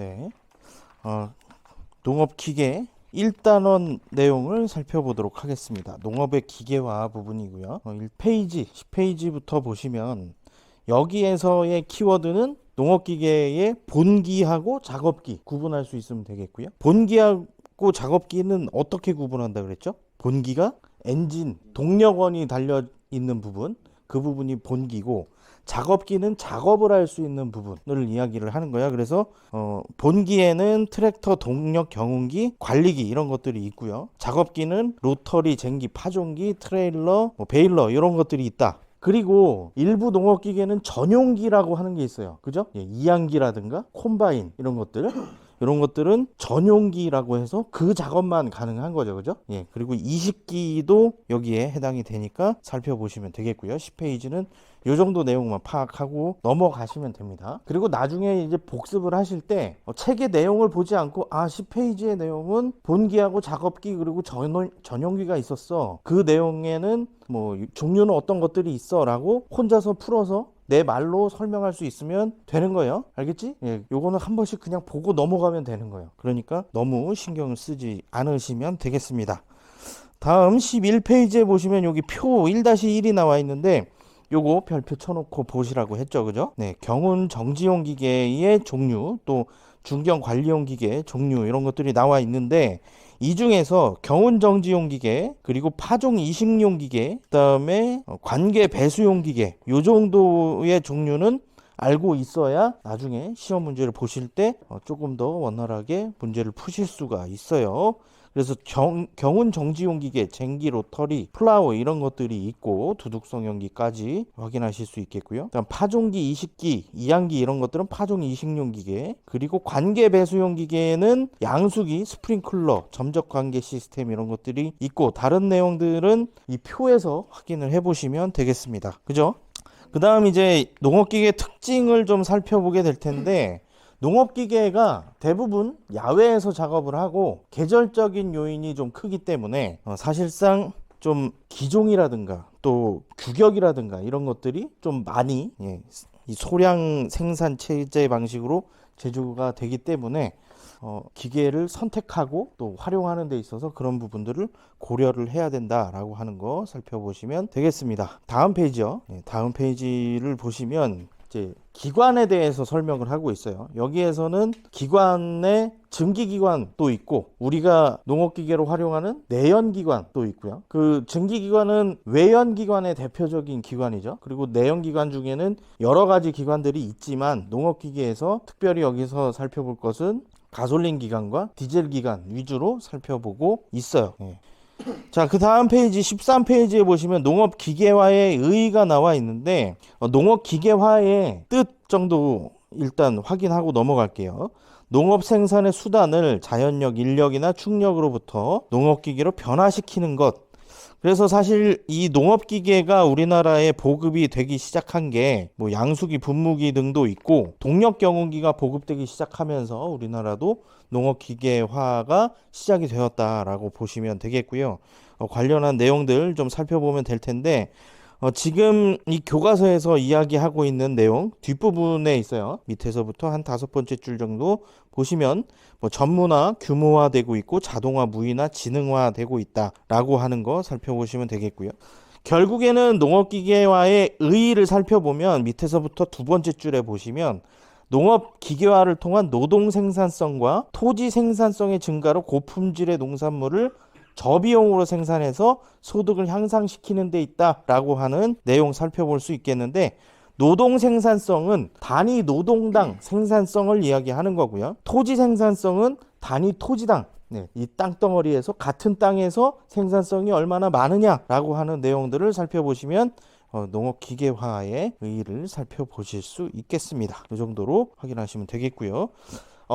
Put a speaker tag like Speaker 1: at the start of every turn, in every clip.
Speaker 1: 네. 농업기계 1단원 내용을 살펴보도록 하겠습니다. 농업의 기계화 부분이고요. 1페이지, 10페이지부터 보시면 여기에서의 키워드는 농업기계의 본기하고 작업기 구분할 수 있으면 되겠고요. 본기하고 작업기는 어떻게 구분한다 그랬죠? 본기가 엔진, 동력원이 달려 있는 부분, 그 부분이 본기고, 작업기는 작업을 할 수 있는 부분을 이야기를 하는 거야. 그래서 본기에는 트랙터, 동력, 경운기, 관리기 이런 것들이 있고요. 작업기는 로터리, 쟁기, 파종기, 트레일러, 베일러 이런 것들이 있다. 그리고 일부 농업기계는 전용기라고 하는 게 있어요. 그죠? 이양기라든가 콤바인 이런 것들은 전용기라고 해서 그 작업만 가능한 거죠. 그죠? 그리고 이식기도 여기에 해당이 되니까 살펴보시면 되겠고요. 10페이지는 이 정도 내용만 파악하고 넘어가시면 됩니다. 그리고 나중에 이제 복습을 하실 때 책의 내용을 보지 않고 10페이지의 내용은 본기하고 작업기 그리고 전용기가 있었어. 그 내용에는 뭐 종류는 어떤 것들이 있어 라고 혼자서 풀어서 내 말로 설명할 수 있으면 되는 거예요. 알겠지? 요거는 한 번씩 그냥 보고 넘어가면 되는 거예요. 그러니까 너무 신경을 쓰지 않으시면 되겠습니다. 다음 11페이지에 보시면 여기 표 1-1이 나와 있는데 요거 별표 쳐놓고 보시라고 했죠. 그죠? 경운 정지용 기계의 종류, 또 중경 관리용 기계 종류 이런 것들이 나와 있는데 이 중에서 경운 정지용 기계, 그리고 파종 이식용 기계, 그다음에 관계 배수용 기계 요 정도의 종류는 알고 있어야 나중에 시험 문제를 보실 때 조금 더 원활하게 문제를 푸실 수가 있어요. 그래서 경운 정지용 기계, 쟁기, 로터리, 플라워 이런 것들이 있고 두둑성형기까지 확인하실 수 있겠고요. 그다음 파종기, 이식기, 이양기 이런 것들은 파종 이식용 기계, 그리고 관계 배수용 기계는 양수기, 스프링클러, 점적 관계 시스템 이런 것들이 있고 다른 내용들은 이 표에서 확인을 해보시면 되겠습니다. 그죠? 그 다음 이제 농업기계 특징을 좀 살펴보게 될 텐데 농업기계가 대부분 야외에서 작업을 하고 계절적인 요인이 좀 크기 때문에 사실상 좀 기종이라든가 또 규격이라든가 이런 것들이 좀 많이 이 소량 생산 체제 방식으로 제조가 되기 때문에 기계를 선택하고 또 활용하는 데 있어서 그런 부분들을 고려를 해야 된다라고 하는 거 살펴보시면 되겠습니다. 다음 페이지요. 다음 페이지를 보시면 이제 기관에 대해서 설명을 하고 있어요. 여기에서는 기관의 증기기관도 있고 우리가 농업기계로 활용하는 내연기관도 있고요. 그 증기기관은 외연기관의 대표적인 기관이죠. 그리고 내연기관 중에는 여러 가지 기관들이 있지만 농업기계에서 특별히 여기서 살펴볼 것은 가솔린 기관과 디젤 기관 위주로 살펴보고 있어요. 자, 그 다음 페이지 13페이지에 보시면 농업기계화의 의의가 나와 있는데 농업기계화의 뜻 정도 일단 확인하고 넘어갈게요. 농업 생산의 수단을 자연력, 인력이나 충력으로부터 농업기계로 변화시키는 것. 그래서 사실 이 농업기계가 우리나라에 보급이 되기 시작한 게 뭐 양수기, 분무기 등도 있고 동력 경운기가 보급되기 시작하면서 우리나라도 농업기계화가 시작이 되었다라고 보시면 되겠고요. 관련한 내용들 좀 살펴보면 될 텐데 지금 이 교과서에서 이야기하고 있는 내용 뒷부분에 있어요. 밑에서부터 한 5번째 줄 정도 보시면 뭐 전문화, 규모화되고 있고 자동화, 무인화, 지능화되고 있다라고 하는 거 살펴보시면 되겠고요. 결국에는 농업기계화의 의의를 살펴보면 밑에서부터 2번째 줄에 보시면 농업 기계화를 통한 노동 생산성과 토지 생산성의 증가로 고품질의 농산물을 저비용으로 생산해서 소득을 향상시키는 데 있다라고 하는 내용 살펴볼 수 있겠는데 노동 생산성은 단위 노동당 생산성을 이야기하는 거고요. 토지 생산성은 단위 토지당 이 땅덩어리에서 같은 땅에서 생산성이 얼마나 많으냐라고 하는 내용들을 살펴보시면 농업기계화의 의의를 살펴보실 수 있겠습니다. 이 정도로 확인하시면 되겠고요.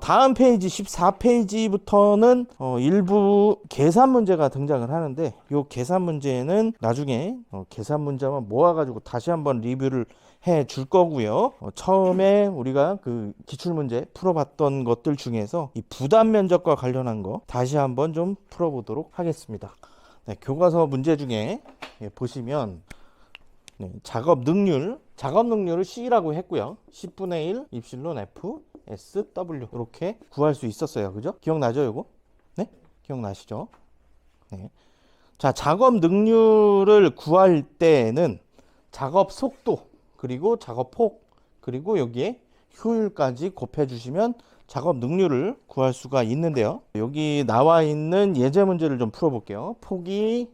Speaker 1: 다음 페이지 14페이지부터는 일부 계산 문제가 등장을 하는데 이 계산 문제는 나중에 계산 문제만 모아가지고 다시 한번 리뷰를 해 줄 거고요. 처음에 우리가 그 기출문제 풀어봤던 것들 중에서 이 부담 면적과 관련한 거 다시 한번 좀 풀어보도록 하겠습니다. 교과서 문제 중에 보시면 작업 능률을 C라고 했고요. 10분의 1 입실론 F SW 이렇게 구할 수 있었어요. 그죠? 기억나죠, 요거? 네? 기억나시죠? 네. 자, 작업 능률을 구할 때는 작업 속도, 그리고 작업 폭, 그리고 여기에 효율까지 곱해 주시면 작업 능률을 구할 수가 있는데요. 여기 나와 있는 예제 문제를 좀 풀어 볼게요. 폭이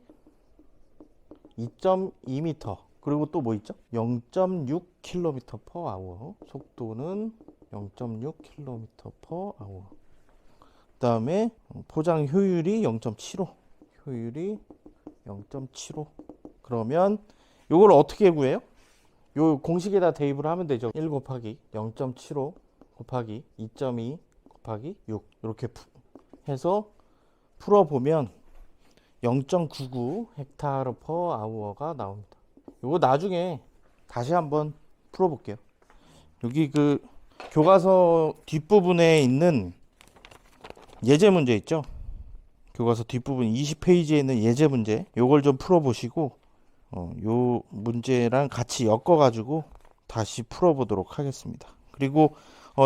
Speaker 1: 2.2m, 그리고 또 뭐 있죠? 0.6km/h. 속도는 0.6km/h. 그 다음에 포장 효율이 0.75. 효율이 0.75. 그러면 요걸 어떻게 구해요? 요 공식에다 대입을 하면 되죠. 1 곱하기 0.75 곱하기 2.2 곱하기 6 이렇게 해서 풀어보면 0.99 헥타르 퍼 아워가 나옵니다. 요거 나중에 다시 한번 풀어볼게요. 여기 그 교과서 뒷부분에 있는 예제 문제 있죠? 교과서 뒷부분 20페이지에 있는 예제 문제, 요걸 좀 풀어보시고 요 문제랑 같이 엮어가지고 다시 풀어보도록 하겠습니다. 그리고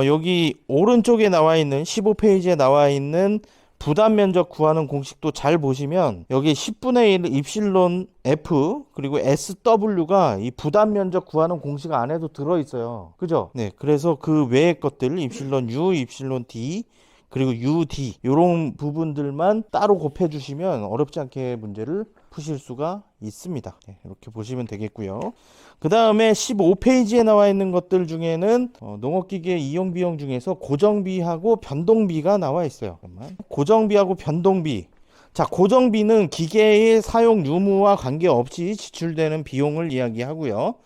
Speaker 1: 여기 오른쪽에 나와 있는 15페이지에 나와 있는 부담 면적 구하는 공식도 잘 보시면 여기 10분의 1 입실론 F 그리고 SW가 이 부담 면적 구하는 공식 안에도 들어있어요. 그죠? 네, 그래서 그 외의 것들 입실론 U, 입실론 D 그리고 UD 이런 부분들만 따로 곱해 주시면 어렵지 않게 문제를 푸실 수가 있습니다. 네, 이렇게 보시면 되겠고요. 그 다음에 15페이지에 나와 있는 것들 중에는 농업기계 이용 비용 중에서 고정비하고 변동비가 나와 있어요. 고정비하고 변동비. 자, 고정비는 기계의 사용 유무와 관계없이 지출되는 비용을 이야기하고요.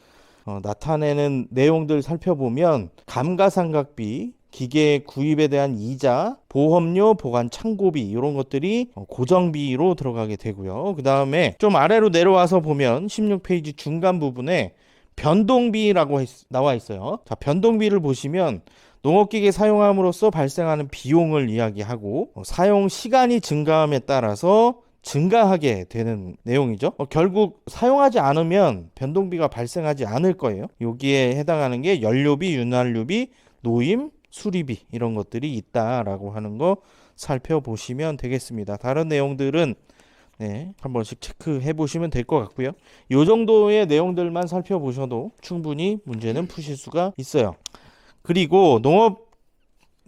Speaker 1: 나타내는 내용들 살펴보면 감가상각비, 기계 구입에 대한 이자, 보험료, 보관 창고비 이런 것들이 고정비로 들어가게 되고요. 그 다음에 좀 아래로 내려와서 보면 16페이지 중간 부분에 변동비라고 나와 있어요. 자, 변동비를 보시면 농업기계 사용함으로써 발생하는 비용을 이야기하고 사용 시간이 증가함에 따라서 증가하게 되는 내용이죠. 결국 사용하지 않으면 변동비가 발생하지 않을 거예요. 여기에 해당하는 게 연료비, 윤활유비, 노임, 수리비 이런 것들이 있다라고 하는 거 살펴보시면 되겠습니다. 다른 내용들은 네, 한 번씩 체크해 보시면 될 것 같고요. 이 정도의 내용들만 살펴보셔도 충분히 문제는 푸실 수가 있어요. 그리고 농업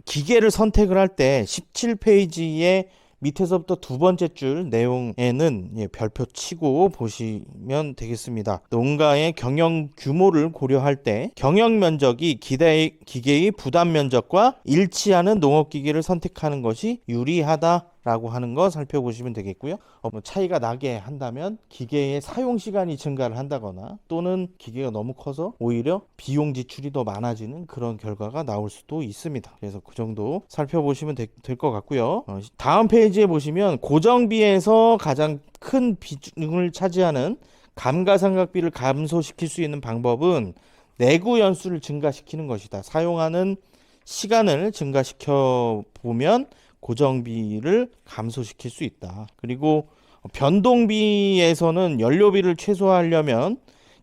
Speaker 1: 기계를 선택을 할 때 17페이지에 밑에서부터 두 번째 줄 내용에는 별표 치고 보시면 되겠습니다. 농가의 경영 규모를 고려할 때 경영 면적이 기계의 부담 면적과 일치하는 농업기계를 선택하는 것이 유리하다라고 하는 거 살펴보시면 되겠고요. 차이가 나게 한다면 기계의 사용 시간이 증가를 한다거나 또는 기계가 너무 커서 오히려 비용 지출이 더 많아지는 그런 결과가 나올 수도 있습니다. 그래서 그 정도 살펴보시면 될 것 같고요. 다음 페이지에 보시면 고정비에서 가장 큰 비중을 차지하는 감가상각비를 감소시킬 수 있는 방법은 내구 연수를 증가시키는 것이다. 사용하는 시간을 증가시켜 보면 고정비를 감소시킬 수 있다. 그리고 변동비에서는 연료비를 최소화하려면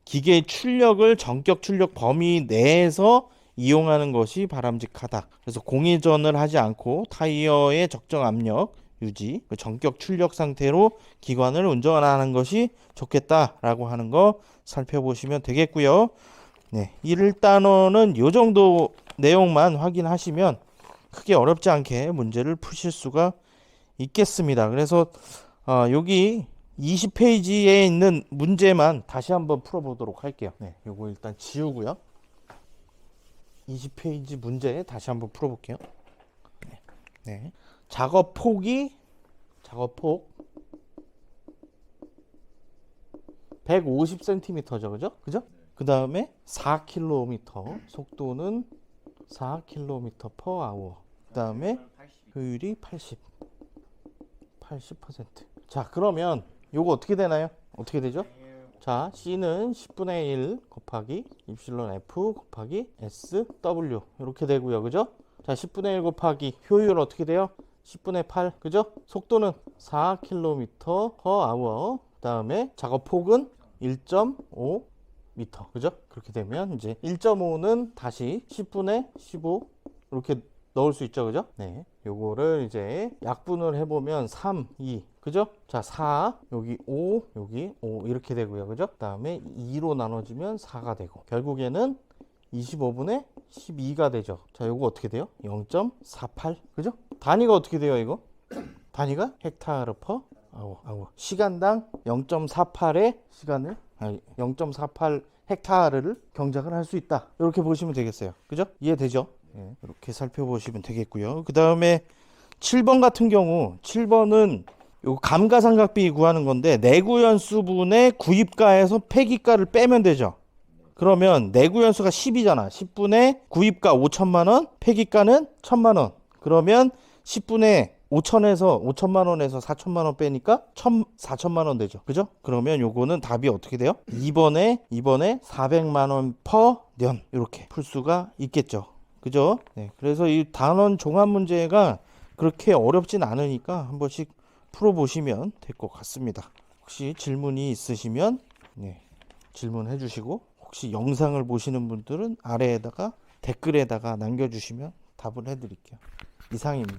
Speaker 1: 기계의 출력을 전격 출력 범위 내에서 이용하는 것이 바람직하다. 그래서 공회전을 하지 않고 타이어의 적정 압력 유지, 전격 출력 상태로 기관을 운전하는 것이 좋겠다라고 하는 거 살펴보시면 되겠고요. 네, 1단원은 이 정도 내용만 확인하시면 크게 어렵지 않게 문제를 푸실 수가 있겠습니다. 그래서 여기 20페이지에 있는 문제만 다시 한번 풀어보도록 할게요. 네, 요거 일단 지우고요. 20페이지 문제 다시 한번 풀어볼게요. 네. 작업 폭 150cm죠. 그죠? 그 다음에 4km, 속도는 4km/h. 그 다음에 효율이 80%. 자, 그러면 요거 어떻게 되나요? 어떻게 되죠? 자, C는 10분의 1 곱하기 입실론 F 곱하기 SW 이렇게 되고요. 그죠? 자, 10분의 1 곱하기 효율 어떻게 돼요? 10분의 8. 그죠? 속도는 4km/h. 그 다음에 작업 폭은 1.5m. 그죠? 그렇게 되면 이제 1.5는 다시 10분의 15 이렇게 넣을 수 있죠, 그죠? 네. 요거를 이제 약분을 해보면 3, 2, 그죠? 자, 4, 여기 5, 여기 5 이렇게 되고요, 그죠? 그 다음에 2로 나눠지면 4가 되고 결국에는 25분의 12가 되죠. 자, 요거 어떻게 돼요? 0.48, 그죠? 단위가 어떻게 돼요, 이거? 단위가 헥타르 퍼 아워. 시간당 0.48의 시간을 0.48 헥타르를 경작을 할 수 있다. 이렇게 보시면 되겠어요. 그죠? 이해되죠? 예, 이렇게 살펴보시면 되겠고요. 그 다음에 7번 같은 경우 7번은 요 감가상각비 구하는 건데 내구연수분의 구입가에서 폐기가를 빼면 되죠. 그러면 내구연수가 10이잖아. 10분의 구입가 5천만 원, 폐기가는 1천만 원. 그러면 10분의 5천만 원에서 4천만 원 빼니까 4천만 원 되죠. 그죠? 그러면 요거는 답이 어떻게 돼요? 2번에 400만 원 퍼 년 이렇게 풀 수가 있겠죠. 그죠? 네. 그래서 이 단원 종합 문제가 그렇게 어렵진 않으니까 한 번씩 풀어보시면 될 것 같습니다. 혹시 질문이 있으시면 네, 질문해 주시고 혹시 영상을 보시는 분들은 아래에다가 댓글에다가 남겨주시면 답을 해드릴게요. 이상입니다.